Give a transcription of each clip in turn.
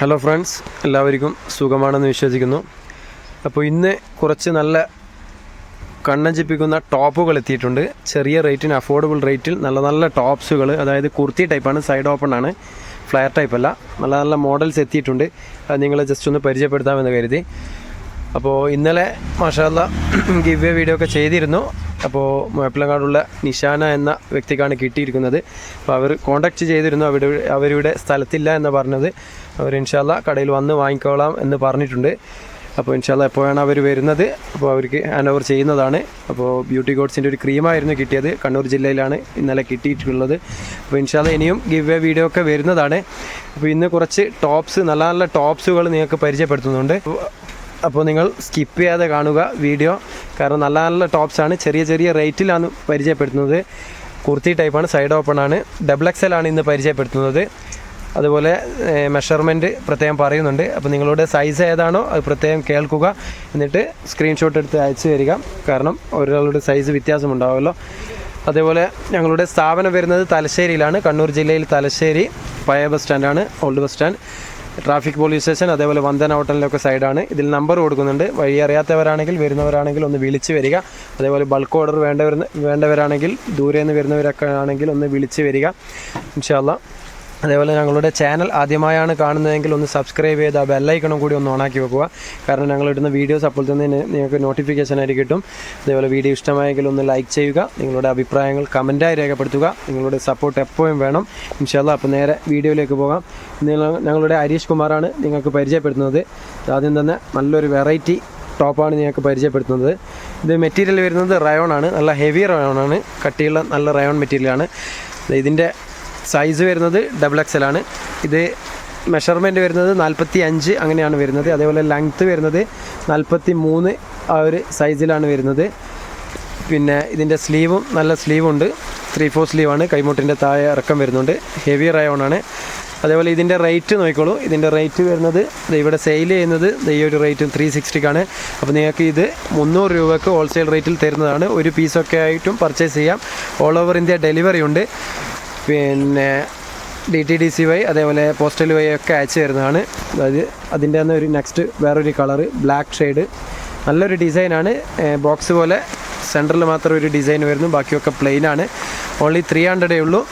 Hello friends, എല്ലാവർക്കും സുഖമാണെന്ന് വിശ്വസിക്കുന്നു. അപ്പോൾ ഇന്ന് കുറച്ച് നല്ല കണ്ണഞ്ചിപ്പിക്കുന്ന ടോപ്പുകൾ എത്തിയിട്ടുണ്ട്. ചെറിയ റേറ്റിന്, അഫോർഡബിൾ റേറ്റിൽ നല്ല ടോപ്സുകൾ, അതായത് കുർത്തി ടൈപ്പാണ്, സൈഡ് ഓപ്പൺ ആണ്, ഫ്ലെയർ ടൈപ്പ് അല്ല. നല്ല മോഡൽസ് എത്തിയിട്ടുണ്ട്. അത് നിങ്ങളെ ജസ്റ്റ് ഒന്ന് പരിചയപ്പെടുത്താമെന്ന് കരുതി. അപ്പോൾ ഇന്നലെ മാഷാഅല്ലാഹ് ഗിവ് എ വീഡിയോ ഒക്കെ ചെയ്തിരുന്നു. അപ്പോൾ മുഴപ്പിലങ്ങാടുള്ള നിഷാന എന്ന വ്യക്തിക്കാണ് കിട്ടിയിരിക്കുന്നത്. അപ്പോൾ അവർ കോൺടാക്റ്റ് ചെയ്തിരുന്നു. അവരുടെ സ്ഥലത്തില്ല എന്ന് പറഞ്ഞത്. അവർ ഇൻഷാല്ലാഹ് കടയിൽ വന്ന് വാങ്ങിക്കോളാം എന്ന് പറഞ്ഞിട്ടുണ്ട്. അപ്പോൾ ഇൻഷാല്ലാഹ് എപ്പോഴാണ് അവർ വരുന്നത്, അപ്പോൾ അവർക്ക് ഹാൻഡ് ഓവർ ചെയ്യുന്നതാണ്. അപ്പോൾ ബ്യൂട്ടി ഗോഡ്സിൻ്റെ ഒരു ക്രീമായിരുന്നു കിട്ടിയത്. കണ്ണൂർ ജില്ലയിലാണ് ഇന്നലെ കിട്ടിയിട്ടുള്ളത്. അപ്പോൾ ഇൻഷാല്ലാഹ് ഇനിയും ഗിവ് എ വീഡിയോ ഒക്കെ വരുന്നതാണ്. അപ്പോൾ ഇന്ന് കുറച്ച് ടോപ്സ്, നല്ല ടോപ്സുകൾ നിങ്ങൾക്ക് പരിചയപ്പെടുത്തുന്നുണ്ട്. അപ്പോൾ നിങ്ങൾ സ്കിപ്പ് ചെയ്യാതെ കാണുക വീഡിയോ. കാരണം നല്ല ടോപ്സാണ്, ചെറിയ റേറ്റിലാണ് പരിചയപ്പെടുത്തുന്നത്. കുർത്തി ടൈപ്പാണ്, സൈഡ് ഓപ്പൺ ആണ്, XXL ആണ് ഇന്ന് പരിചയപ്പെടുത്തുന്നത്. അതുപോലെ മെഷർമെൻറ്റ് പ്രത്യേകം പറയുന്നുണ്ട്. അപ്പോൾ നിങ്ങളുടെ സൈസ് ഏതാണോ അത് പ്രത്യേകം കേൾക്കുക, എന്നിട്ട് സ്ക്രീൻഷോട്ട് എടുത്ത് അയച്ചു തരിക. കാരണം ഒരാളുടെ സൈസ് വ്യത്യാസമുണ്ടാവുമല്ലോ. അതേപോലെ ഞങ്ങളുടെ സ്ഥാപനം വരുന്നത് തലശ്ശേരിയിലാണ്. കണ്ണൂർ ജില്ലയിൽ തലശ്ശേരി പഴയ ബസ് സ്റ്റാൻഡാണ്, old bus stand, traffic police station, അതേപോലെ വന്ദന ഹോട്ടലിലൊക്കെ സൈഡാണ്. ഇതിൽ നമ്പർ കൊടുക്കുന്നുണ്ട്. വഴി അറിയാത്തവരാണെങ്കിൽ, വരുന്നവരാണെങ്കിൽ ഒന്ന് വിളിച്ച് വരിക. അതേപോലെ ബൾക്ക് ഓർഡർ വേണ്ടവരാണെങ്കിൽ, ദൂരെ നിന്ന് വരുന്നവരൊക്കെ ആണെങ്കിൽ ഒന്ന് വിളിച്ച് വരിക ഇൻഷാല്ലാഹ്. അതേപോലെ ഞങ്ങളുടെ ചാനൽ ആദ്യമായാണ് കാണുന്നതെങ്കിൽ ഒന്ന് സബ്സ്ക്രൈബ് ചെയ്ത് ആ ബെല്ലൈക്കണും കൂടി ഒന്ന് ഓണാക്കി വെക്കുക. കാരണം ഞങ്ങളിടുന്ന വീഡിയോസ് അപ്പോൾ തന്നെ നിങ്ങൾക്ക് നോട്ടിഫിക്കേഷനായിട്ട് കിട്ടും. അതേപോലെ വീഡിയോ ഇഷ്ടമായെങ്കിൽ ഒന്ന് ലൈക്ക് ചെയ്യുക. നിങ്ങളുടെ അഭിപ്രായങ്ങൾ കമൻറ്റായി രേഖപ്പെടുത്തുക. നിങ്ങളുടെ സപ്പോർട്ട് എപ്പോഴും വേണം ഇൻഷാല്ലാഹ്. അപ്പോൾ നേരെ വീഡിയോയിലേക്ക് പോകാം. ഞങ്ങളുടെ ഹരീഷ് കുമാറാണ് നിങ്ങൾക്ക് പരിചയപ്പെടുത്തുന്നത്. ആദ്യം തന്നെ നല്ലൊരു വെറൈറ്റി ടോപ്പാണ് നിങ്ങൾക്ക് പരിചയപ്പെടുത്തുന്നത്. ഇത് മെറ്റീരിയൽ വരുന്നത് റയോൺ ആണ്, നല്ല ഹെവി റയോൺ ആണ്, കട്ടിയുള്ള നല്ല റയോൺ മെറ്റീരിയലാണ്. ഇതിൻ്റെ സൈസ് വരുന്നത് XXL ആണ്. ഇത് മെഷർമെൻറ്റ് വരുന്നത് 45 അങ്ങനെയാണ് വരുന്നത്. അതേപോലെ ലെങ്ത്ത് വരുന്നത് 43 ആ ഒരു സൈസിലാണ് വരുന്നത്. പിന്നെ ഇതിൻ്റെ സ്ലീവും നല്ല സ്ലീവുണ്ട്, 3/4 സ്ലീവാണ്, കൈമുട്ടിൻ്റെ താഴെ ഇറക്കം വരുന്നുണ്ട്, ഹെവി റയോണാണ്. അതേപോലെ ഇതിൻ്റെ റേറ്റ് നോക്കിക്കോളൂ. ഇതിൻ്റെ റേറ്റ് വരുന്നത് ഇവിടെ സെയിൽ ചെയ്യുന്നത് ഈ ഒരു റേറ്റ് 360ക്കാണ്. അപ്പോൾ നിങ്ങൾക്ക് ഇത് 300 രൂപയ്ക്ക് ഹോൾസെയിൽ റേറ്റിൽ തരുന്നതാണ്. ഒരു പീസൊക്കെ ആയിട്ടും പർച്ചേസ് ചെയ്യാം. ഓൾ ഓവർ ഇന്ത്യ ഡെലിവറി ഉണ്ട്. പിന്നെ DTDC വഴി, അതേപോലെ പോസ്റ്റൽ വഴി ഒക്കെ അയച്ചു തരുന്നതാണ്. അതായത് അതിൻ്റെ തന്നെ ഒരു നെക്സ്റ്റ് വേറൊരു കളറ്, ബ്ലാക്ക് ഷെയ്ഡ്, നല്ലൊരു ഡിസൈനാണ്. ബോക്സ് പോലെ സെൻറ്ററിൽ മാത്രം ഒരു ഡിസൈൻ വരുന്നു, ബാക്കിയൊക്കെ പ്ലെയിൻ ആണ്. ഓൺലി 300 ഉള്ളൂ.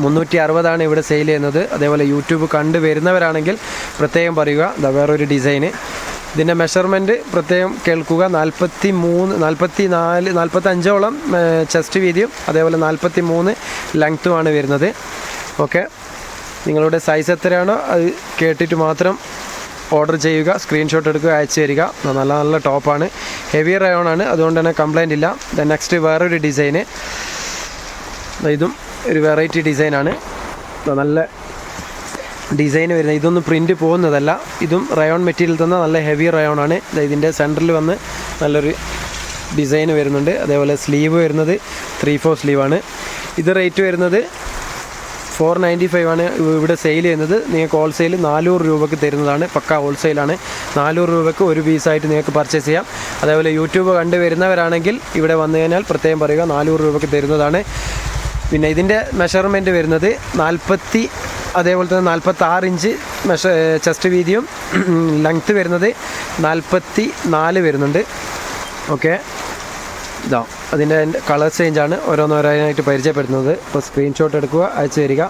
360 ഇവിടെ സെയിൽ ചെയ്യുന്നത്. അതേപോലെ യൂട്യൂബ് കണ്ട് വരുന്നവരാണെങ്കിൽ പ്രത്യേകം പറയുക. ഇതാ വേറൊരു ഡിസൈന്. ഇതിൻ്റെ മെഷർമെൻറ്റ് പ്രത്യേകം കേൾക്കുക. 43, 44, 45ഓളം ചെസ്റ്റ് വീതിയും, അതേപോലെ 43 ലെങ്ത്തുമാണ് വരുന്നത്. ഓക്കെ, നിങ്ങളുടെ സൈസ് എത്രയാണോ അത് കേട്ടിട്ട് മാത്രം ഓർഡർ ചെയ്യുക. സ്ക്രീൻഷോട്ട് എടുക്കുക, അയച്ചു തരിക. നല്ല ടോപ്പാണ്, ഹെവി റയോണാണ്, അതുകൊണ്ട് തന്നെ കംപ്ലൈൻ്റ് ഇല്ല. നെക്സ്റ്റ് വേറൊരു ഡിസൈന്, ഇതും ഒരു വെറൈറ്റി ഡിസൈനാണ്. നല്ല ഡിസൈൻ വരുന്നത്, ഇതൊന്നും പ്രിൻറ്റ് പോകുന്നതല്ല. ഇതും റയോൺ മെറ്റീരിയൽ തന്നെ നല്ല ഹെവി റയോണാണ്. ഇതിൻ്റെ സെൻറ്ററിൽ വന്ന് നല്ലൊരു ഡിസൈൻ വരുന്നുണ്ട്. അതേപോലെ സ്ലീവ് വരുന്നത് 3/4 സ്ലീവാണ്. ഇത് റേറ്റ് വരുന്നത് 495 ആണ് ഇവിടെ സെയിൽ ചെയ്യുന്നത്. നിങ്ങൾക്ക് ഹോൾസെയിൽ 400 രൂപയ്ക്ക് തരുന്നതാണ്. പക്ക ഹോൾസെയിലാണ്. 400 രൂപയ്ക്ക് ഒരു പീസായിട്ട് നിങ്ങൾക്ക് പർച്ചേസ് ചെയ്യാം. അതേപോലെ യൂട്യൂബ് കണ്ട് വരുന്നവരാണെങ്കിൽ ഇവിടെ വന്നു കഴിഞ്ഞാൽ പ്രത്യേകം പറയുക, 400 രൂപയ്ക്ക് തരുന്നതാണ്. പിന്നെ ഇതിൻ്റെ മെഷർമെൻറ്റ് വരുന്നത് 40, അതേപോലെ തന്നെ 46 ഇഞ്ച് ചെസ്റ്റ് വീതിയും, ലെങ്ത്ത് വരുന്നത് 44 വരുന്നുണ്ട്. ഓക്കെ, ഇതാ അതിൻ്റെ കളർ ചേഞ്ചാണ് ഓരോന്നോരോന്നായിട്ട് പരിചയപ്പെടുത്തുന്നത്. അപ്പോൾ സ്ക്രീൻഷോട്ട് എടുക്കുക, അയച്ചു തരിക.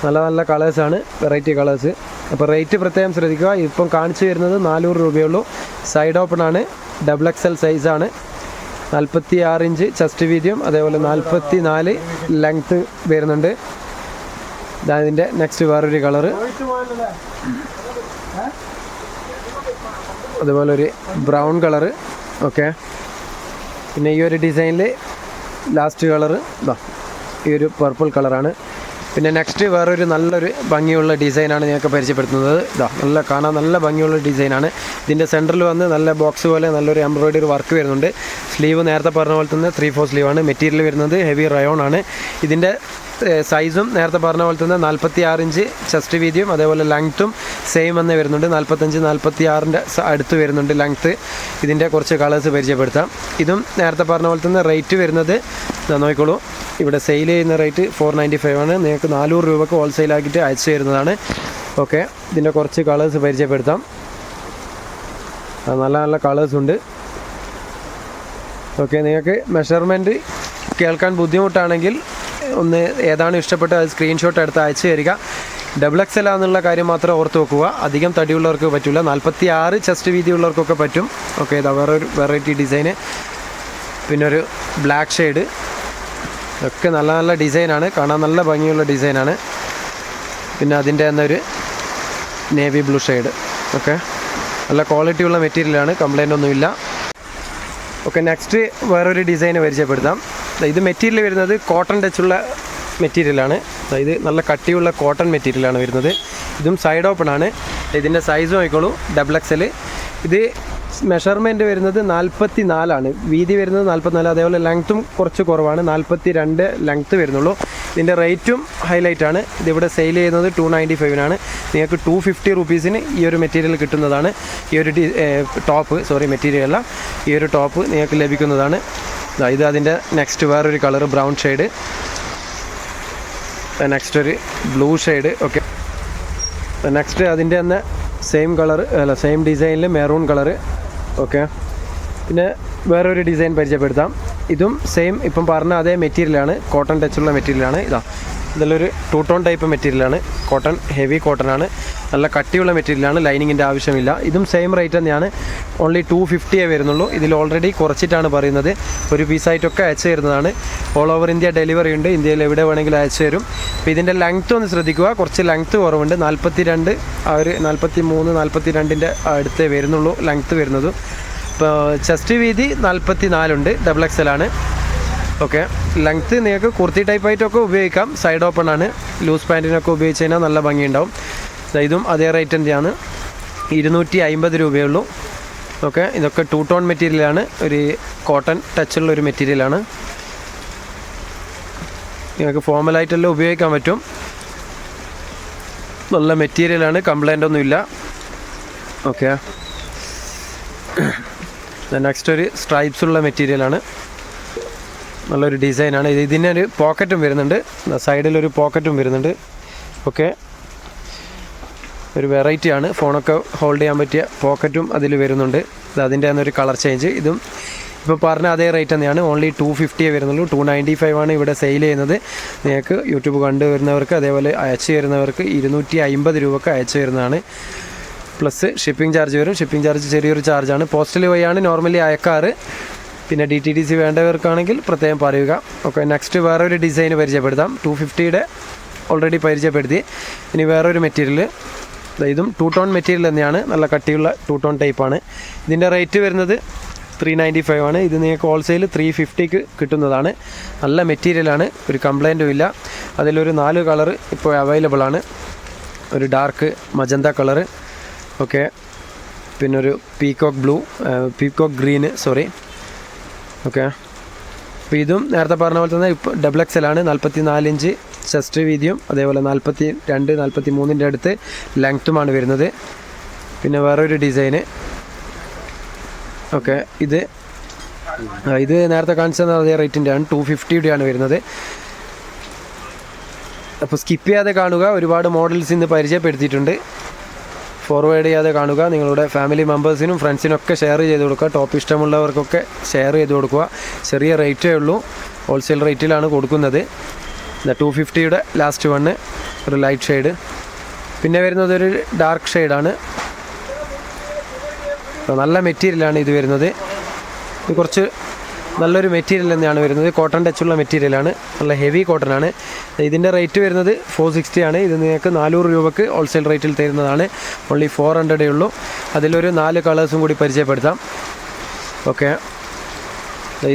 നല്ല കളേഴ്സാണ്, വെറൈറ്റി കളേഴ്സ്. അപ്പോൾ റേറ്റ് പ്രത്യേകം ശ്രദ്ധിക്കുക. ഇപ്പം കാണിച്ചു വരുന്നത് 400 രൂപയുള്ളൂ. സൈഡ് ഓപ്പൺ ആണ്, XXL സൈസാണ്, 46 ഇഞ്ച് ചെസ്റ്റ് വീതിയും, അതേപോലെ 44 ലെങ്ത്ത് വരുന്നുണ്ട്. ഇതിൻ്റെ നെക്സ്റ്റ് വേറൊരു കളറ്, അതുപോലെ ഒരു ബ്രൗൺ കളറ്. ഓക്കെ, പിന്നെ ഈ ഒരു ഡിസൈനിൽ ലാസ്റ്റ് കളറ് ഈ ഒരു പർപ്പിൾ കളറാണ്. പിന്നെ നെക്സ്റ്റ് വേറൊരു നല്ലൊരു ഭംഗിയുള്ള ഡിസൈനാണ് നിങ്ങൾക്ക് പരിചയപ്പെടുത്തുന്നത്. കാണാൻ നല്ല ഭംഗിയുള്ള ഡിസൈനാണ്. ഇതിൻ്റെ സെൻറ്ററിൽ വന്ന് നല്ല ബോക്സ് പോലെ നല്ലൊരു എംബ്രോയിഡറി വർക്ക് വരുന്നുണ്ട്. സ്ലീവ് നേരത്തെ പറഞ്ഞ പോലെ തന്നെ 3/4 സ്ലീവാണ്. മെറ്റീരിയൽ വരുന്നത് ഹെവി റയോൺ ആണ്. ഇതിൻ്റെ സൈസും നേരത്തെ പറഞ്ഞ പോലെ തന്നെ 46 ഇഞ്ച് ചെസ്റ്റ് വീതിയും, അതേപോലെ ലെങ്ത്തും സെയിം തന്നെ വരുന്നുണ്ട്. 45, 46ൻ്റെ അടുത്ത് വരുന്നുണ്ട് ലെങ്ത്ത്. ഇതിൻ്റെ കുറച്ച് കളേഴ്സ് പരിചയപ്പെടുത്താം. ഇതും നേരത്തെ പറഞ്ഞ പോലെ തന്നെ റേറ്റ് വരുന്നത് നോക്കിക്കോളൂ. ഇവിടെ സെയിൽ ചെയ്യുന്ന റേറ്റ് 495 ആണ്. നിങ്ങൾക്ക് 400 രൂപയ്ക്ക് ഹോൾസെയിലാക്കിയിട്ട് അയച്ചു തരുന്നതാണ്. ഓക്കെ, ഇതിൻ്റെ കുറച്ച് കളേഴ്സ് പരിചയപ്പെടുത്താം. നല്ല നല്ല കളേഴ്സുണ്ട്. ഓക്കെ, നിങ്ങൾക്ക് മെഷർമെൻറ്റ് കേൾക്കാൻ ബുദ്ധിമുട്ടാണെങ്കിൽ ഒന്ന് ഏതാണ് ഇഷ്ടപ്പെട്ടത് അത് സ്ക്രീൻഷോട്ട് എടുത്ത് അയച്ചു തരിക. XXL എന്നുള്ള കാര്യം മാത്രം ഓർത്ത് വെക്കുക. അധികം തടിയുള്ളവർക്ക് പറ്റില്ല. 46 ചെസ്റ്റ് വീതിയുള്ളവർക്കൊക്കെ പറ്റും. ഓക്കെ, ഇതാ വേറൊരു വെറൈറ്റി ഡിസൈന്, പിന്നെ ഒരു ബ്ലാക്ക് ഷെയ്ഡ്, ഒക്കെ നല്ല നല്ല ഡിസൈനാണ്, കാണാൻ നല്ല ഭംഗിയുള്ള ഡിസൈനാണ്. പിന്നെ അതിൻ്റെ തന്നെ ഒരു നേവി ബ്ലൂ ഷെയ്ഡ്. ഓക്കെ, നല്ല ക്വാളിറ്റിയുള്ള മെറ്റീരിയലാണ്, കംപ്ലൈൻ്റ് ഒന്നുമില്ല. ഓക്കെ, നെക്സ്റ്റ് വേറൊരു ഡിസൈന് പരിചയപ്പെടുത്താം. ഇത് മെറ്റീരിയൽ വരുന്നത് കോട്ടൺ ടച്ചുള്ള മെറ്റീരിയലാണ്. ഇത് നല്ല കട്ടിയുള്ള കോട്ടൺ മെറ്റീരിയലാണ് വരുന്നത്. ഇതും സൈഡ് ഓപ്പൺ ആണ്. ഇതിൻ്റെ സൈസും ആയിക്കോളൂ XXL. ഇത് മെഷർമെൻറ്റ് വരുന്നത് 44 വീതി വരുന്നത് 44. അതേപോലെ ലെങ്ത്തും കുറച്ച് കുറവാണ്, 42 ലെങ്ത്ത് വരുന്നുള്ളൂ. ഇതിൻ്റെ റേറ്റും ഹൈലൈറ്റ് ആണ്. ഇതിവിടെ സെയിൽ ചെയ്യുന്നത് 295 നിങ്ങൾക്ക് 250 റുപ്പീസിന് ഈ ഒരു മെറ്റീരിയൽ കിട്ടുന്നതാണ്. ഈ ഒരു മെറ്റീരിയൽ അല്ല, ഈ ഒരു ടോപ്പ് നിങ്ങൾക്ക് ലഭിക്കുന്നതാണ്. ഇത് അതിൻ്റെ നെക്സ്റ്റ് വേറൊരു കളർ ബ്രൗൺ ഷെയ്ഡ്, നെക്സ്റ്റ് ഒരു ബ്ലൂ ഷെയ്ഡ്. ഓക്കെ, നെക്സ്റ്റ് അതിൻ്റെ തന്നെ സെയിം ഡിസൈനിൽ മെറൂൺ കളറ്. ഓക്കെ, പിന്നെ വേറൊരു ഡിസൈൻ പരിചയപ്പെടുത്താം. ഇതും സെയിം ഇപ്പം പറഞ്ഞ അതേ മെറ്റീരിയലാണ്, കോട്ടൺ ടച്ചുള്ള മെറ്റീരിയലാണ്. ഇതിലൊരു 2 ടോൺ ടൈപ്പ് മെറ്റീരിയലാണ്, കോട്ടൺ, ഹെവി കോട്ടൺ ആണ്, നല്ല കട്ടിയുള്ള മെറ്റീരിയലാണ്, ലൈനിങ്ങിൻ്റെ ആവശ്യമില്ല. ഇതും സെയിം റേറ്റ് തന്നെയാണ്, ഓൺലി 250 വരുന്നുള്ളൂ. ഇതിൽ ഓൾറെഡി കുറച്ചിട്ടാണ് പറയുന്നത്. ഒരു പീസായിട്ടൊക്കെ അയച്ചു തരുന്നതാണ്. ഓൾ ഓവർ ഇന്ത്യ ഡെലിവറി ഉണ്ട്, ഇന്ത്യയിൽ എവിടെ വേണമെങ്കിലും അയച്ചു തരും. അപ്പോൾ ഇതിൻ്റെ ലെങ്ത്ത് ഒന്ന് ശ്രദ്ധിക്കുക, കുറച്ച് ലെങ്ത്ത് കുറവുണ്ട്. 42 43 42ൻ്റെ അടുത്തേ വരുന്നുള്ളൂ ലെങ്ത്ത് വരുന്നത്. ഇപ്പോൾ ചെസ്റ്റ് വീതി 44 ഉണ്ട്, XXL ആണ്. ഓക്കെ, ലെങ്ത്ത് നിങ്ങൾക്ക് കുർത്തി ടൈപ്പായിട്ടൊക്കെ ഉപയോഗിക്കാം, സൈഡ് ഓപ്പൺ ആണ്. ലൂസ് പാൻറ്റിനൊക്കെ ഉപയോഗിച്ച് കഴിഞ്ഞാൽ നല്ല ഭംഗിയുണ്ടാവും. ഇതും അതേ റേറ്റ് തന്നെയാണ്, 250 രൂപയുള്ളൂ. ഓക്കെ, ഇതൊക്കെ 2 ടോൺ മെറ്റീരിയലാണ്, ഒരു കോട്ടൺ ടച്ചുള്ള ഒരു മെറ്റീരിയലാണ്. നിങ്ങൾക്ക് ഫോർമലായിട്ടെല്ലാം ഉപയോഗിക്കാൻ പറ്റും. നല്ല മെറ്റീരിയലാണ്, കംപ്ലൈൻ്റ് ഒന്നുമില്ല. ഓക്കെ, നെക്സ്റ്റ് ഒരു സ്ട്രൈപ്സ് ഉള്ള മെറ്റീരിയലാണ്, നല്ലൊരു ഡിസൈനാണ്. ഇതിനൊരു പോക്കറ്റും വരുന്നുണ്ട്, സൈഡിലൊരു പോക്കറ്റും വരുന്നുണ്ട്. ഓക്കെ, ഒരു വെറൈറ്റിയാണ്, ഫോണൊക്കെ ഹോൾഡ് ചെയ്യാൻ പറ്റിയ പോക്കറ്റും അതിൽ വരുന്നുണ്ട്. അതിൻ്റെ തന്നെ ഒരു കളർ ചേഞ്ച്. ഇതും ഇപ്പോൾ പറഞ്ഞ അതേ റേറ്റ് തന്നെയാണ്, ഓൺലി 250 വരുന്നുള്ളൂ. 295 ഇവിടെ സെയിൽ ചെയ്യുന്നത്. നിങ്ങൾക്ക് യൂട്യൂബ് കണ്ടുവരുന്നവർക്ക് അതേപോലെ അയച്ചു തരുന്നവർക്ക് 250 രൂപക്ക് അയച്ചു വരുന്നതാണ്. പ്ലസ് ഷിപ്പിംഗ് ചാർജ് വരും. ഷിപ്പിംഗ് ചാർജ് ചെറിയൊരു ചാർജാണ്. പോസ്റ്റൽ വഴിയാണ് നോർമലി അയക്കാറ്. പിന്നെ DTDC വേണ്ടവർക്കാണെങ്കിൽ പ്രത്യേകം പറയുക. ഓക്കെ, നെക്സ്റ്റ് വേറൊരു ഡിസൈൻ പരിചയപ്പെടുത്താം. 250 ഓൾറെഡി പരിചയപ്പെടുത്തി. ഇനി വേറൊരു മെറ്റീരിയൽ, ഇതും 2 ടോൺ മെറ്റീരിയൽ തന്നെയാണ്, നല്ല കട്ടിയുള്ള 2 ടോൺ ടൈപ്പാണ്. ഇതിൻ്റെ റേറ്റ് വരുന്നത് 395 ഇത് നിങ്ങൾക്ക് ഹോൾസെയിൽ 350 കിട്ടുന്നതാണ്. നല്ല മെറ്റീരിയലാണ്, ഒരു കംപ്ലൈൻറ്റും ഇല്ല. അതിലൊരു 4 കളറ് ഇപ്പോൾ അവൈലബിൾ ആണ്. ഒരു ഡാർക്ക് മജന്ത കളറ്, ഓക്കെ, പിന്നെ ഒരു പീക്കോക്ക് ഗ്രീന്. ഓക്കെ, അപ്പോൾ ഇതും നേരത്തെ പറഞ്ഞ പോലെ തന്നെ ഇപ്പോൾ XXL ആണ്. 44 ഇഞ്ച് ചെസ്റ്റ് വീതിയും അതേപോലെ 42 43ൻ്റെ അടുത്ത് ലെങ്ത്തുമാണ് വരുന്നത്. പിന്നെ വേറൊരു ഡിസൈന്. ഓക്കെ, ഇത് നേരത്തെ കാണിച്ചത് അതേ റേറ്റിൻ്റെയാണ്, 250 വരുന്നത്. അപ്പോൾ സ്കിപ്പ് ചെയ്യാതെ കാണുക, ഒരുപാട് മോഡൽസ് ഇന്ന് പരിചയപ്പെടുത്തിയിട്ടുണ്ട്. ഫോർവേഡ് ചെയ്യാതെ കാണുക. നിങ്ങളുടെ ഫാമിലി മെമ്പേഴ്സിനും ഫ്രണ്ട്സിനൊക്കെ ഷെയർ ചെയ്ത് കൊടുക്കുക. ടോപ്പ് ഇഷ്ടമുള്ളവർക്കൊക്കെ ഷെയർ ചെയ്ത് കൊടുക്കുക. ചെറിയ റേറ്റേ ഉള്ളൂ, ഹോൾസെയിൽ റേറ്റിലാണ് കൊടുക്കുന്നത്. 250 ലാസ്റ്റ് വണ്ണ് ഒരു ലൈറ്റ് ഷെയ്ഡ്. പിന്നെ വരുന്നത് ഒരു ഡാർക്ക് ഷെയ്ഡാണ്. നല്ല മെറ്റീരിയലാണ് ഇത് വരുന്നത്. ഇത് കുറച്ച് നല്ലൊരു മെറ്റീരിയൽ തന്നെയാണ് വരുന്നത്, കോട്ടൺ ടച്ചുള്ള മെറ്റീരിയലാണ്, നല്ല ഹെവി കോട്ടൺ ആണ്. ഇതിൻ്റെ റേറ്റ് വരുന്നത് 460 ഇത് നിങ്ങൾക്ക് 400 രൂപക്ക് ഹോൾസെയിൽ റേറ്റിൽ തരുന്നതാണ്. ഓൺലി 400 ഉള്ളൂ. അതിലൊരു 4 കളേഴ്സും കൂടി പരിചയപ്പെടുത്താം. ഓക്കെ,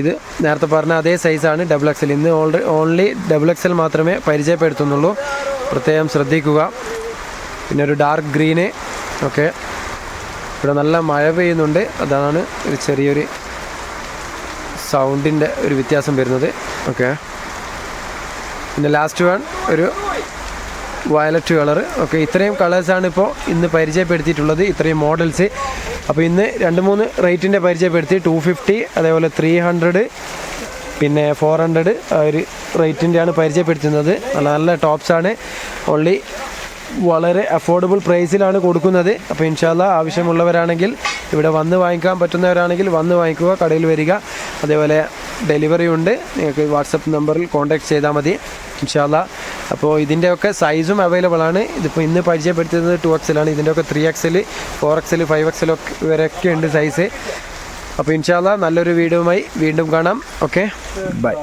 ഇത് നേരത്തെ പറഞ്ഞ അതേ സൈസാണ്, XXL. ഇന്ന് ഓൺലി XXL മാത്രമേ പരിചയപ്പെടുത്തുന്നുള്ളൂ, പ്രത്യേകം ശ്രദ്ധിക്കുക. പിന്നെ ഒരു ഡാർക്ക് ഗ്രീന്. ഓക്കെ, ഇവിടെ നല്ല മഴ പെയ്യുന്നുണ്ട്, അതാണ് ഒരു ചെറിയൊരു സൗണ്ടിൻ്റെ ഒരു വ്യത്യാസം വരുന്നത്. ഓക്കെ, പിന്നെ ലാസ്റ്റ് വൺ ഒരു വയലറ്റ് കളർ. ഓക്കെ, ഇത്രയും കളേഴ്സാണ് ഇപ്പോൾ ഇന്ന് പരിചയപ്പെടുത്തിയിട്ടുള്ളത്, ഇത്രയും മോഡൽസ്. അപ്പോൾ ഇന്ന് 2-3 റേറ്റിൻ്റെ പരിചയപ്പെടുത്തി. 250 അതേപോലെ 300 പിന്നെ 400 ഒരു റേറ്റിൻ്റെയാണ് പരിചയപ്പെടുത്തുന്നത്. നല്ല നല്ല ടോപ്സാണ്. ഓൺലി വളരെ അഫോർഡബിൾ പ്രൈസിലാണ് കൊടുക്കുന്നത്. അപ്പോൾ ഇൻഷാല്ല ആവശ്യമുള്ളവരാണെങ്കിൽ, ഇവിടെ വന്ന് വാങ്ങിക്കാൻ പറ്റുന്നവരാണെങ്കിൽ വന്ന് വാങ്ങിക്കുക, കടയിൽ വരിക. അതേപോലെ ഡെലിവറി ഉണ്ട്, നിങ്ങൾക്ക് വാട്സപ്പ് നമ്പറിൽ കോൺടാക്ട് ചെയ്താൽ മതി ഇൻഷാല്ല. അപ്പോൾ ഇതിൻ്റെയൊക്കെ സൈസും അവൈലബിൾ ആണ്. ഇതിപ്പോൾ ഇന്ന് പരിചയപ്പെടുത്തുന്നത് 2XL ആണ്. ഇതിൻ്റെയൊക്കെ 3XL, 4XL, 5XL വരെയൊക്കെ ഉണ്ട് സൈസ്. അപ്പോൾ ഇൻഷാല്ല നല്ലൊരു വീഡിയോയുമായി വീണ്ടും കാണാം. Okay, by.